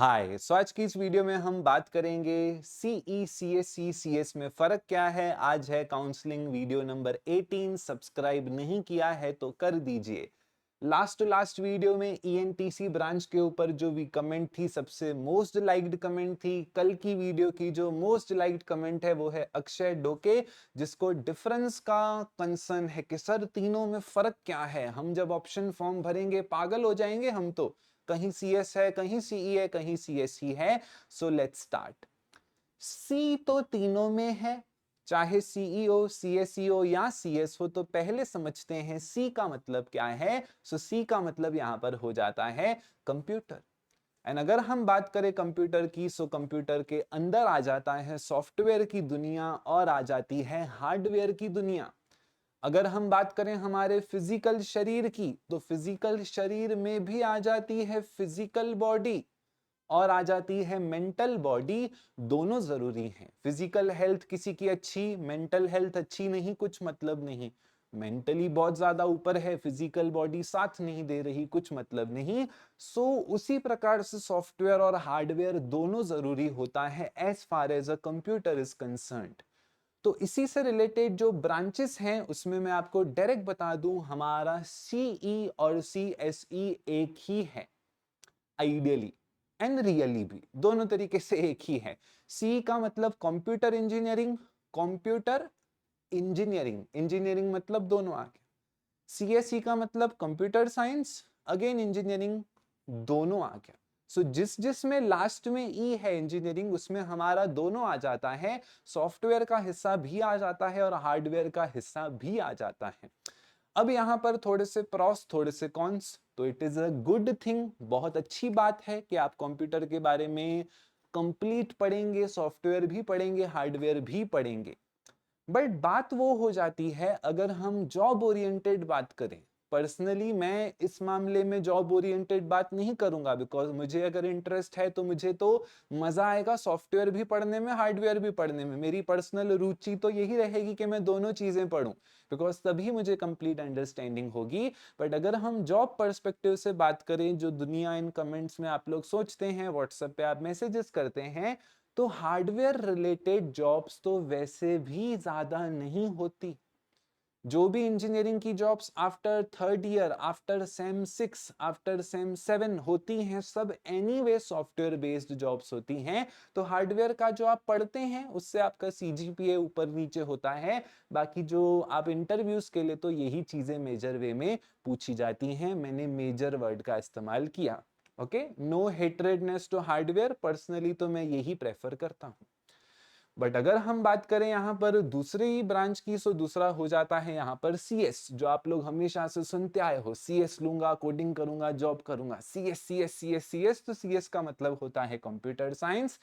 हाय। आज की इस वीडियो में हम बात करेंगे सीई सीएसई सीएस में फ़र्क क्या है। आज है काउंसलिंग वीडियो नंबर 18। सब्सक्राइब नहीं किया है तो कर दीजिए। लास्ट टू लास्ट वीडियो में ईएनटीसी ब्रांच के ऊपर जो भी कमेंट थी सबसे मोस्ट लाइक्ड कमेंट थी। कल की वीडियो की जो मोस्ट लाइक्ड कमेंट है वो है अक्षय डोके, जिसको डिफरेंस का कंसर्न है कि सर तीनों में फ़र्क क्या है। हम जब ऑप्शन फॉर्म भरेंगे पागल हो जाएंगे हम तो। कहीं सीएस है, कहीं सीई है, कहीं सीएसई है। So let's start. सी तो तीनों में है, चाहे सीईओ सीएसईओ या सीएस हो। तो पहले समझते हैं सी का मतलब क्या है। सो सी का मतलब यहां पर हो जाता है कंप्यूटर। एंड अगर हम बात करें कंप्यूटर की, सो कंप्यूटर के अंदर आ जाता है सॉफ्टवेयर की दुनिया और आ जाती है हार्डवेयर की दुनिया। अगर हम बात करें हमारे फिजिकल शरीर की, तो फिजिकल शरीर में भी आ जाती है फिजिकल बॉडी और आ जाती है मेंटल बॉडी। दोनों जरूरी हैं। फिजिकल हेल्थ किसी की अच्छी, मेंटल हेल्थ अच्छी नहीं, कुछ मतलब नहीं। मेंटली बहुत ज्यादा ऊपर है, फिजिकल बॉडी साथ नहीं दे रही, कुछ मतलब नहीं। उसी प्रकार से सॉफ्टवेयर और हार्डवेयर दोनों जरूरी होता है as far as a computer is concerned. तो इसी से रिलेटेड जो ब्रांचेस हैं उसमें मैं आपको डायरेक्ट बता दूं, हमारा सीई और सीएसई एक ही है आइडियली एंड रियली भी, दोनों तरीके से एक ही है। सी का मतलब computer engineering, computer engineering, engineering मतलब दोनों आ गया। सीएसई का मतलब कंप्यूटर साइंस, अगेन इंजीनियरिंग, दोनों आ गया। जिस जिस में लास्ट में ई है इंजीनियरिंग, उसमें हमारा दोनों आ जाता है। सॉफ्टवेयर का हिस्सा भी आ जाता है और हार्डवेयर का हिस्सा भी आ जाता है। अब यहां पर थोड़े से प्रॉस थोड़े से कॉन्स। तो it is a good thing, बहुत अच्छी बात है कि आप कंप्यूटर के बारे में कंप्लीट पढ़ेंगे, सॉफ्टवेयर भी पढ़ेंगे, हार्डवेयर भी पढ़ेंगे। बट बात वो हो जाती है अगर हम जॉब ओरिएंटेड बात करें। पर्सनली मैं इस मामले में जॉब ओरिएंटेड बात नहीं करूंगा, बिकॉज मुझे अगर इंटरेस्ट है तो मुझे तो मजा आएगा सॉफ्टवेयर भी पढ़ने में, हार्डवेयर भी पढ़ने में। मेरी पर्सनल रुचि तो यही रहेगी कि मैं दोनों चीजें पढूं, बिकॉज तभी मुझे कंप्लीट अंडरस्टैंडिंग होगी। बट अगर हम जॉब पर्सपेक्टिव से बात करें, जो दुनिया इन कमेंट्स में आप लोग सोचते हैं, व्हाट्सएप पे आप मैसेजेस करते हैं, तो हार्डवेयर रिलेटेड जॉब्स तो वैसे भी ज्यादा नहीं होती। जो भी इंजीनियरिंग की jobs after third year, after same 6, after same 7 होती हैं, सब एनीवे सॉफ्टवेयर बेस्ड जॉब्स होती हैं। तो हार्डवेयर का जो आप पढ़ते हैं उससे आपका सीजीपीए ऊपर नीचे होता है। बाकी जो आप इंटरव्यूज के लिए, तो यही चीजें मेजर वे में पूछी जाती हैं। मैंने मेजर वर्ड का इस्तेमाल किया। Okay, no hatredness to hardware, personally तो मैं यही प्रेफर करता हूं। बट अगर हम बात करें यहाँ पर दूसरी ब्रांच की, सो दूसरा हो जाता है यहाँ पर सीएस, जो आप लोग हमेशा से सुनते आए हो। सीएस लूंगा, कोडिंग करूंगा, जॉब करूंगा, सीएस सीएस सीएस सीएस। तो सीएस का मतलब होता है कंप्यूटर साइंस।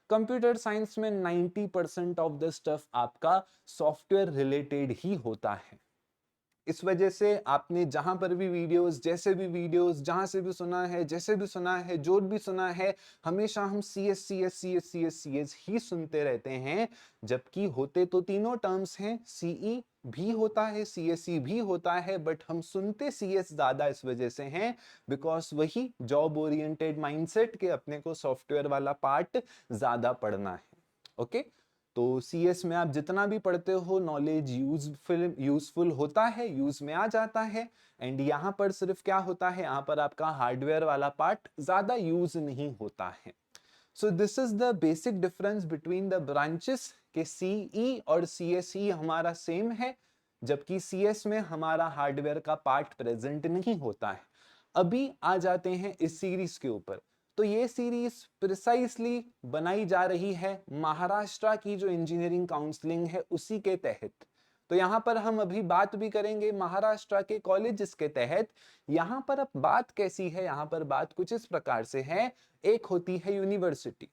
कंप्यूटर साइंस में 90% ऑफ द स्टफ आपका सॉफ्टवेयर रिलेटेड ही होता है। इस वजह से आपने जहां पर भी वीडियोस, जैसे भी वीडियोस, जहां से भी सुना है, जैसे भी सुना है, जो भी सुना है, हमेशा हम C S C S C S C S C S ही सुनते रहते हैं। जबकि होते तो तीनों टर्म्स हैं, सीई भी होता है, सीएसई भी होता है, बट हम सुनते सीएस ज्यादा इस वजह से हैं, बिकॉज वही जॉब ओरिएंटेड माइंडसेट के अपने को सॉफ्टवेयर वाला पार्ट ज्यादा पढ़ना है। ओके, तो सीएस में आप जितना भी पढ़ते हो, नॉलेज यूजफुल होता है, यूज में आ जाता है। एंड यहाँ पर सिर्फ क्या होता है, यहाँ पर आपका हार्डवेयर वाला पार्ट ज्यादा यूज नहीं होता है। सो this is the basic difference between the branches के सीई और सीएसई हमारा सेम है, जबकि सीएस में हमारा हार्डवेयर का पार्ट प्रेजेंट नहीं होता है। अभी आ जाते हैं इस सीरीज के ऊपर। तो ये सीरीज प्रिसाइसली बनाई जा रही है महाराष्ट्र की जो इंजीनियरिंग काउंसलिंग है उसी के तहत। तो यहां पर हम अभी बात भी करेंगे महाराष्ट्र के कॉलेजेस के तहत। यहां पर अब बात कैसी है, यहां पर बात कुछ इस प्रकार से है। एक होती है यूनिवर्सिटी।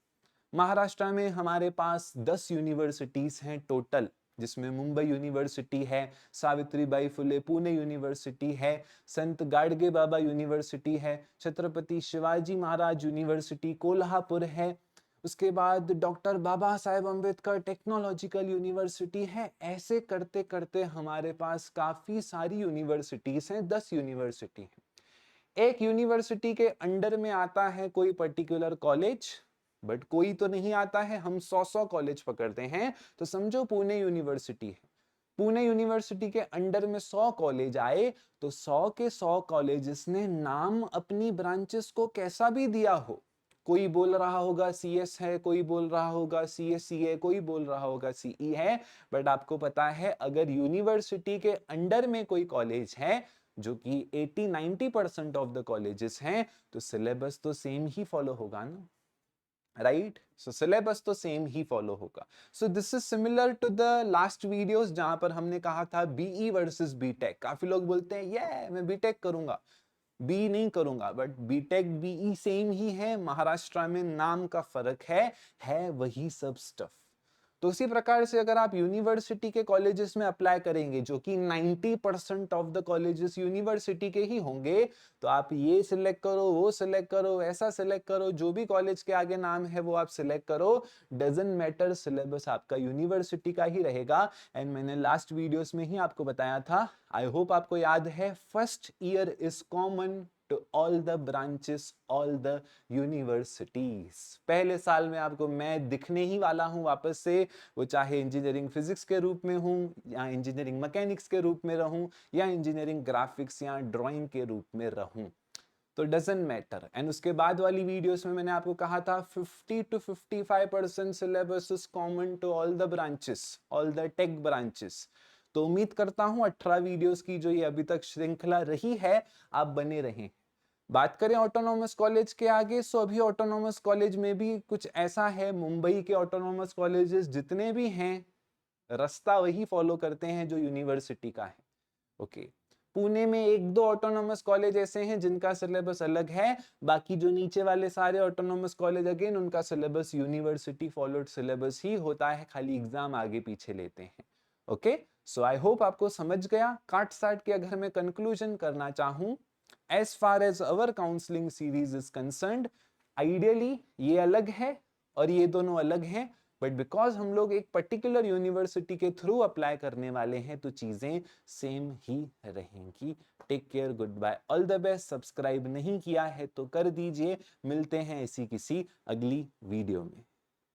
महाराष्ट्र में हमारे पास 10 यूनिवर्सिटीज हैं टोटल, जिसमें मुंबई यूनिवर्सिटी है, सावित्रीबाई फुले पुणे यूनिवर्सिटी है, संत गाडगे बाबा यूनिवर्सिटी है, छत्रपति शिवाजी महाराज यूनिवर्सिटी कोल्हापुर है, उसके बाद doctor Baba Saheb Ambedkar technological university है। ऐसे करते करते हमारे पास काफी सारी यूनिवर्सिटीज हैं, 10 यूनिवर्सिटी हैं। एक यूनिवर्सिटी के अंडर में आता है कोई पर्टिकुलर कॉलेज, बट कोई तो नहीं आता है, हम 100 कॉलेज पकड़ते हैं। तो समझो पुणे यूनिवर्सिटी है, पुणे यूनिवर्सिटी के अंडर में 100 कॉलेज आए, तो 100 के 100 कॉलेजेस ने नाम अपनी ब्रांचेस को कैसा भी दिया हो, कोई बोल रहा होगा सीएस है, कोई बोल रहा होगा सीएससी है, कोई बोल रहा होगा सीई है, बट आपको पता है अगर यूनिवर्सिटी के अंडर में कोई कॉलेज है जो कि 80-90% ऑफ द कॉलेजेस हैं, तो सिलेबस तो सेम ही फॉलो होगा ना, राइट? सो सिलेबस तो सेम ही फॉलो होगा। So this is similar to the last videos जहां पर हमने कहा था बीई वर्सेस बीटेक। काफी लोग बोलते हैं ये मैं बीटेक करूंगा, बी नहीं करूंगा, बट बीटेक बीई सेम ही है, महाराष्ट्र में नाम का फर्क है वही सब स्टफ। तो उसी प्रकार से अगर आप यूनिवर्सिटी के कॉलेजेस में अप्लाई करेंगे, जो कि 90% ऑफ द कॉलेजेस यूनिवर्सिटी के ही होंगे, तो आप ये सिलेक्ट करो, वो सिलेक्ट करो, ऐसा सिलेक्ट करो, जो भी कॉलेज के आगे नाम है वो आप सिलेक्ट करो, डजंट मैटर, सिलेबस आपका यूनिवर्सिटी का ही रहेगा। एंड मैंने लास्ट वीडियोस में ही आपको बताया था, आई होप आपको याद है, first year is common to all the branches, all the universities। पहले साल में आपको मैं दिखने ही वाला हूं वापस से, वो चाहे इंजीनियरिंग फिजिक्स के रूप में हूं, या इंजीनियरिंग मैकेनिक्स के रूप में रहूं, या इंजीनियरिंग ग्राफिक्स या ड्राइंग के रूप में रहूं, तो डजंट मैटर। एंड उसके बाद वाली वीडियोस में मैंने आपको कहा था 50 to 55% syllabus is common to all the branches, all the tech branches. तो उम्मीद करता हूं 18 वीडियोस की जो ये अभी तक श्रृंखला रही है, आप बने रहें। बात करें ऑटोनॉमस कॉलेज के आगे, सो अभी ऑटोनॉमस कॉलेज में भी कुछ ऐसा है, मुंबई के ऑटोनॉमस कॉलेजेस जितने भी हैं रास्ता वही फॉलो करते हैं जो यूनिवर्सिटी का है। ओके, पुणे में एक दो ऑटोनॉमस कॉलेज ऐसे हैं जिनका सिलेबस अलग है, बाकी जो नीचे वाले सारे ऑटोनॉमस कॉलेज अगेन उनका सिलेबस यूनिवर्सिटी फॉलोड सिलेबस ही होता है, खाली एग्जाम आगे पीछे लेते हैं। ओके, सो आई होप आपको समझ गया। काट साट के अगर मैं कंक्लूजन करना चाहूं, as far as our counseling series is concerned, ideally ये अलग है और ये दोनों अलग हैं, बट बिकॉज हम लोग एक पर्टिकुलर यूनिवर्सिटी के थ्रू अप्लाई करने वाले हैं तो चीजें सेम ही रहेंगी। Take care, good bye, all the best. Subscribe नहीं किया है तो कर दीजिए। मिलते हैं इसी किसी अगली वीडियो में।